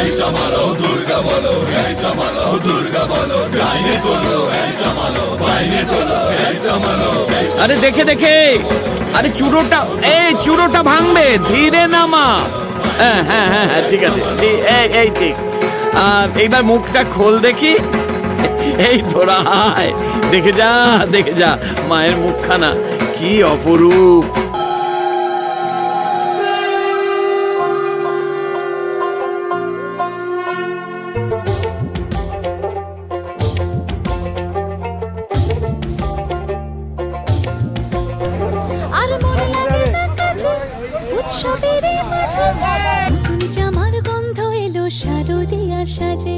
এই সামালো দুর্গা বলো, এই সামালো দুর্গা বলো, ডাইনে তোলো এই সামালো, বাইনে তোলো এই সামালো। আরে দেখে দেখে, আরে চূড়োটা ভাঙবে, ধীরে নামা। হ্যাঁ হ্যাঁ হ্যাঁ হ্যাঁ, ঠিক আছে, এই ঠিক। এইবার মুখটা খোল দেখি। এই তোরা আয়, দেখে যা মায়ের মুখখানা কি অপরূপ। আর মনে লাগে না কাছে উৎসবের মাঝে নতুন জামার গন্ধ এলো শারদিয়া সাজে।